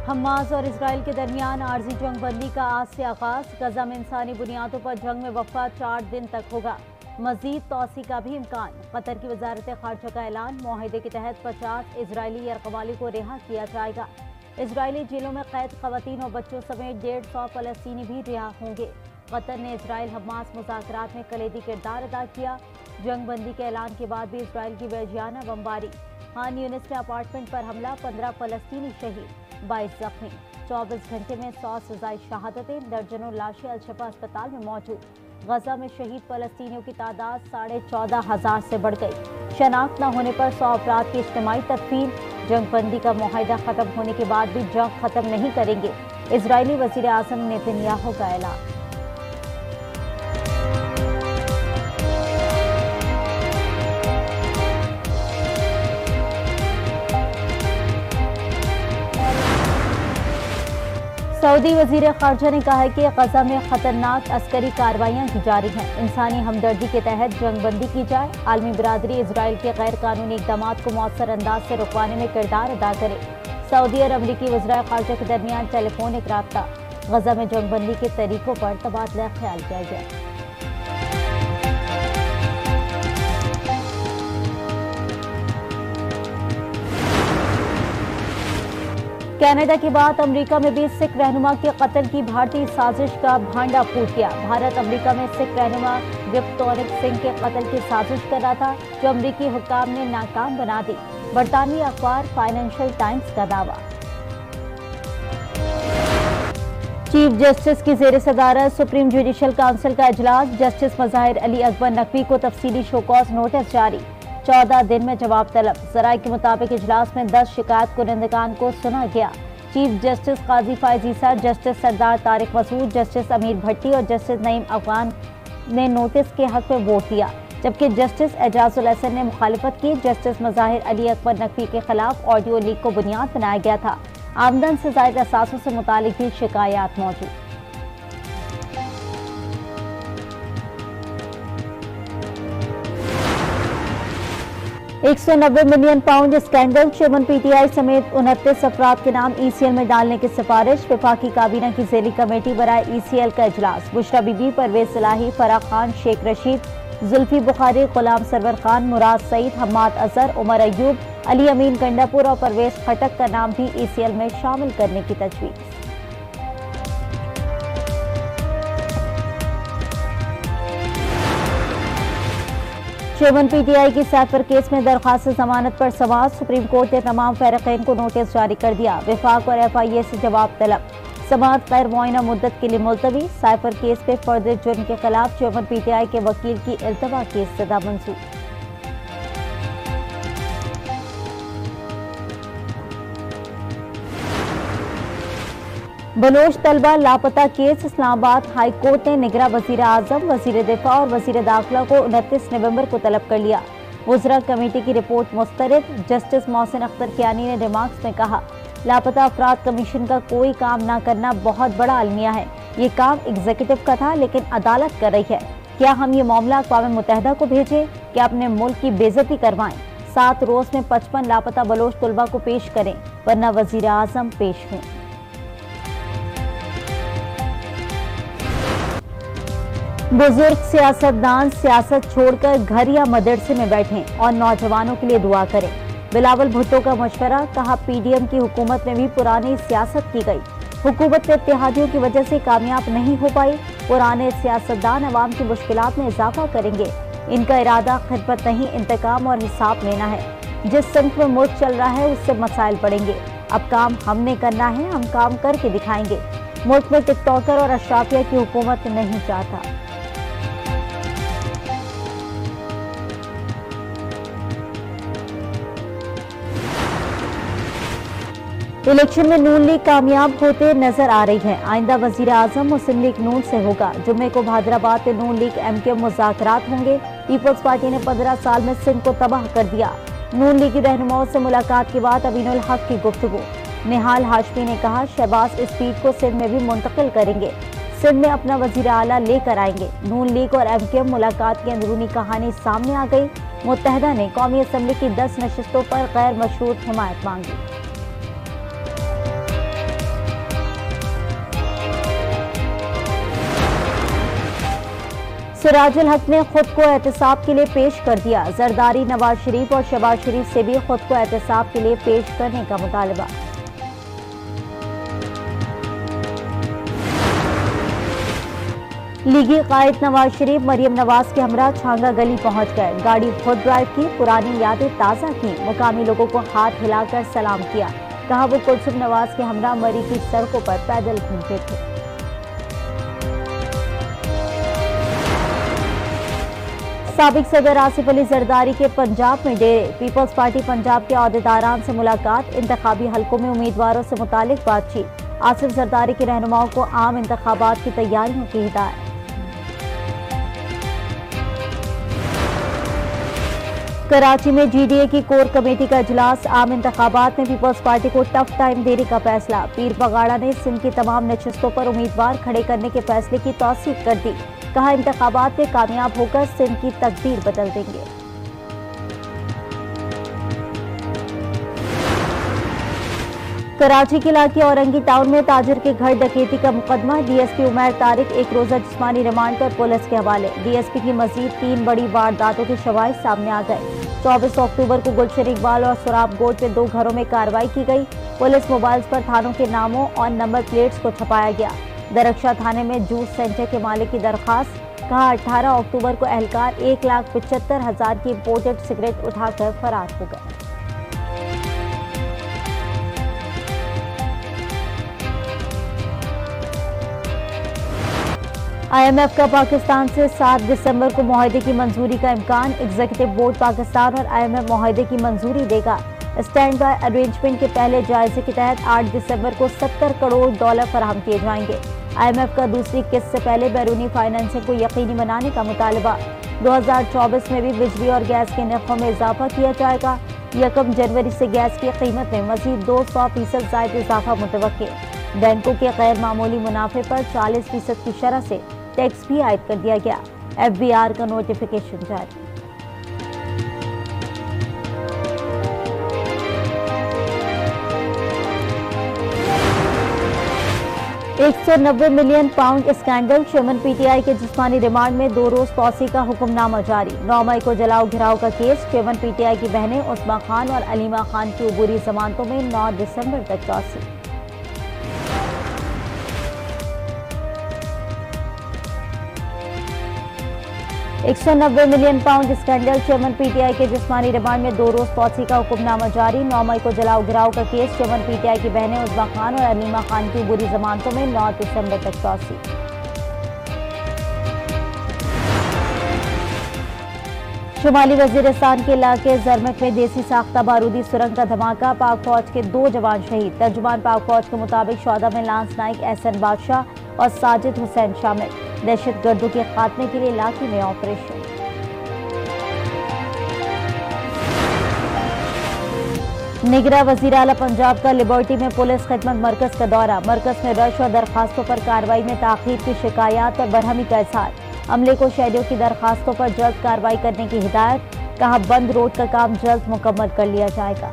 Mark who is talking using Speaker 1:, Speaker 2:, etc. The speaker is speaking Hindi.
Speaker 1: हमास और इसराइल के दरमियान आर्जी जंग बंदी का आज से आगाज। गजा में इंसानी बुनियादों पर जंग में वक़्फ़ा 4 दिन तक होगा। मजीद तोसी का भी इम्कान। कतर की वजारत खारजा का ऐलान। मुआहदे के तहत 50 इजरायली यरगमाली को रिहा किया जाएगा। इजरायली जेलों में कैद खवातीन और बच्चों समेत 150 फलस्तीनी भी रिहा होंगे। कतर ने इसराइल हमास मुज़ाकरात में कलीदी किरदार अदा किया। जंग बंदी के ऐलान के बाद भी इसराइल की बेजियाना बमबारी। खान यूनिस में अपार्टमेंट पर हमला, 15 फलस्तीनी शहीद, 22 जख्मी। 24 घंटे में 100 से ज़ायद शहादतें, दर्जनों लाशें अल-शिफा अस्पताल में मौजूद। गजा में शहीद फलस्तीनियों की तादाद 14,500 से बढ़ गई। शनाख्त न होने पर 100 अफराद की इज्तिमाई तदफीन। जंग बंदी का मुआहदा खत्म होने के बाद भी जंग खत्म नहीं करेंगे, इजरायली वज़ीर आज़म नेतन्याहू का ऐलान। सऊदी वजीर खारजा ने कहा है कि गजा में खतरनाक अस्करी कार्रवाइयां की जारी हैं। इंसानी हमदर्दी के तहत जंग बंदी की जाए। आलमी बिरादरी इसराइल के गैर कानूनी इक़दामात को मौसर अंदाज से रुकवाने में किरदार अदा करे। सऊदी और अमरीकी वज़राए खारजा के दरमियान टेलीफोनिक राब्ता। गजा में जंग बंदी के तरीकों पर तबादला ख्याल किया गया। कनाडा के बाद अमेरिका में भी सिख रहनुमा के कत्ल की भारतीय साजिश का भांडा फूट गया। भारत अमेरिका में सिख रहनुमा गिप्तौरिक सिंह के कत्ल की साजिश कर रहा था, जो अमेरिकी हुक्काम ने नाकाम बना दी। बरतानवी अखबार फाइनेंशियल टाइम्स का दावा। चीफ जस्टिस की जेर सदारत सुप्रीम जुडिशल काउंसिल का इजलास। जस्टिस मज़ाहिर अली अकबर नकवी को तफसीली शोकॉज नोटिस जारी। 14 दिन में जवाब तलब। जराये के मुताबिक इजलास में 10 शिकायत कुनिंदगान को सुना गया। चीफ जस्टिस काजी फायज ईसा, जस्टिस सरदार तारिक मसूद, जस्टिस अमीर भट्टी और जस्टिस नईम अफगान ने नोटिस के हक में वोट दिया, जबकि जस्टिस एजाजुल हसन ने मुखालिफत की। जस्टिस मज़ाहिर अली अकबर नकवी के खिलाफ ऑडियो लीक को बुनियाद बनाया गया था। आमदन से ज़ायद असासों से मुतालिक भी शिकायत मौजूद। £190 मिलियन स्कैंडल। चेयरमैन पीटीआई समेत 29 अफराद के नाम ECL में डालने की सिफारिश। वफाकी काबीना की ज़ेली कमेटी बराए ECL का इजलास। बुशरा बीबी, परवेज सलाही, फराह खान, शेख रशीद, जुल्फी बुखारी, गुलाम सरवर खान, मुराद सईद, हम्माद अजहर, उमर अयूब, अली अमीन गंडापुर और परवेज खटक का नाम भी ECL में शामिल करने की तजवीज़। चेयरमैन पीटीआई की सैफर केस में दरख्वास्त जमानत पर समाअत। सुप्रीम कोर्ट ने तमाम फरीक़ैन को नोटिस जारी कर दिया। वफाक और FIA से जवाब तलब। समाअत गैर मुआयना मुद्दत के लिए मुलतवी। सैफर केस पे फर्द जुर्म के खिलाफ चेयरमैन पीटीआई के वकील की इल्तवा की इस्तदा मंजूर। बलोच तलबा लापता केस। इस्लामाबाद हाई कोर्ट ने निगरां वजीर आजम, वजीर दिफा और वजीर दाखिला को 29 नवंबर को तलब कर लिया। वज़रा कमेटी की रिपोर्ट मुस्तरद। जस्टिस मोहसिन अख्तर कियानी ने रिमार्क्स में कहा, लापता अफराद कमीशन का कोई काम न करना बहुत बड़ा अलमिया है। ये काम एग्जीक्यूटिव का था, लेकिन अदालत कर रही है। क्या हम ये मामला अक़वाम मुत्तहिदा को भेजें? क्या अपने मुल्क की बेइज्जती करवाएं? 7 रोज में 55 लापता बलोच तलबा को पेश करें, वरना वजीर आजम पेश हों। बुजुर्ग सियासतदान सियासत छोड़कर घर या मदरसे में बैठें और नौजवानों के लिए दुआ करें। बिलावल भुट्टो का मशवरा। कहा, PDM की हुकूमत में भी पुरानी सियासत की गई। हुकूमत के इत्तेहादियों की वजह से कामयाब नहीं हो पाई। पुराने सियासतदान अवाम की मुश्किलात में इजाफा करेंगे। इनका इरादा खिदमत नहीं, इंतकाम और हिसाब लेना है। जिस संख में मुल्क चल रहा है उससे मसाइल पड़ेंगे। अब काम हमने करना है, हम काम करके दिखाएंगे। मुल्क में टिकटॉकर और अशराफिया की हुकूमत नहीं चाहता। इलेक्शन में नून लीग कामयाब होते नजर आ रही है। आइंदा वजीर आजम मुस्लिम लीग नून से होगा। जुम्मे को हैदराबाद में नून लीग MKM मुज़ाकरात होंगे। पीपल्स पार्टी ने 15 साल में सिंध को तबाह कर दिया। नून लीगी रहनुमाओं से मुलाकात के बाद अमीनुल हक की गुफ्तगू। निहाल हाशमी ने कहा, शहबाज इस सीट को सिंध में भी मुंतकिल करेंगे। सिंध में अपना वजीर आला लेकर आएंगे। नून लीग और MKM मुलाकात की अंदरूनी कहानी सामने आ गई। मुत्तहिदा ने कौमी असम्बली की 10 नशिस्तों पर गैर मशरूत हिमायत मांगी। सिराजुल हक ने खुद को एहतसाब के लिए पेश कर दिया। जरदारी, नवाज शरीफ और शहबाज शरीफ से भी खुद को एहतसाब के लिए पेश करने का मुतालबा। लीगी कायद नवाज शरीफ मरियम नवाज के हमरा छांगा गली पहुंच गए। गाड़ी खुद ड्राइव की, पुरानी यादें ताज़ा की, मुकामी लोगों को हाथ हिलाकर सलाम किया। कहा वो कुलसुम नवाज के हमरा मरी की सड़कों पर पैदल घूमते थे। साबिक सदर आसिफ अली जरदारी के पंजाब में डेरे। पीपल्स पार्टी पंजाब के अहदेदारान से मुलाकात, इंतखाबी हलकों में उम्मीदवारों से मुतालिक बातचीत। आसिफ जरदारी के रहनुमाओं को आम इंतखाबात की तैयारियों की हिदायत। कराची में जीडीए की कोर कमेटी का इजलास, आम इंतखाबात में पीपल्स पार्टी को टफ टाइम देने का फैसला। पीर पगाड़ा ने सिंध की तमाम नशिस्तों पर उम्मीदवार खड़े करने के फैसले की तौसीक कर दी। कहा इंतखाबात में कामयाब होकर सिंध की तकदीर बदल देंगे। कराची के इलाके औरंगी टाउन में ताजिर के घर डकैती का मुकदमा। डीएसपी उमैर तारिक एक रोजा जिस्मानी रिमांड पर पुलिस के हवाले। डीएसपी की मजीद 3 बड़ी वारदातों के शवाहिद सामने आ गए। 24 अक्टूबर को गुलशन इकबाल और सुराब गोट में 2 घरों में कार्रवाई की गई। पुलिस मोबाइल्स पर थानों के नामों और नंबर प्लेट्स को छपाया गया। दरख्शा थाने में जूस सेंटर के मालिक की दरखास्त। कहा 18 अक्टूबर को एहलकार 1,75,000 की इम्पोर्टेड सिगरेट उठाकर फरार हो गए। IMF का पाकिस्तान से 7 दिसंबर को मुआहदे की मंजूरी का इम्कान। एग्जीक्यूटिव बोर्ड पाकिस्तान और IMF मुआहदे की मंजूरी देगा। स्टैंड बाय अरेंजमेंट के पहले जायजे के तहत 8 दिसंबर को $70 करोड़ फराहम किए जाएंगे। IMF का दूसरी किस्त से पहले बैरूनी फाइनेंसिंग को यकीनी बनाने का मुतालबा। 2024 में भी बिजली और गैस के नरखों में इजाफा किया जाएगा। 1 जनवरी से गैस की कीमत में मजीद 200% जायद इजाफा मुतवक्के। बैंकों के गैर मामूली मुनाफे पर 40% की शरह से टैक्स भी आयद कर दिया गया। FBR का नोटिफिकेशन जारी। £190 मिलियन स्कैंडल। चेयरमैन PTI के जिस्मानी रिमांड में 2 रोज तौसी का हुक्मनामा जारी। 9 मई को जलाओ घिराव का केस। चेयरमैन PTI की बहनें उस्मा खान और अलीमा खान की उबूरी जमानतों में 9 दिसंबर तक तौसी। £190 मिलियन स्कैंडल। चेयरमैन PTI के जिस्मानी रिमांड में 2 रोज तौसी का हुक्मनामा जारी। 9 मई को जलाओ घिराव का केस। चेयरमैन PTI की बहनें उस्मा खान और अलीमा खान की बुरी जमानतों में 9 दिसंबर तक तौसी। शुमाली वजीरिस्तान के इलाके जरमक में देसी साख्ता बारूदी सुरंग का धमाका। पाक फौज के 2 जवान शहीद। तर्जुमान पाक फौज के मुताबिक शौदा में लांस नाइक एहसन बादशाह और साजिद हुसैन शामिल। दहशत गर्दों के खात्मे के लिए इलाके में ऑपरेशन। निगरा वजीर आला पंजाब का लिबर्टी में पुलिस खिदमत मरकज का दौरा। मरकज में रश और दरखास्तों पर कार्रवाई में ताखीर की शिकायत और बरहमी का इजहार। अमले को शहरियों की दरखास्तों पर जल्द कार्रवाई करने की हिदायत। कहा बंद रोड का काम जल्द मुकम्मल कर लिया जाएगा।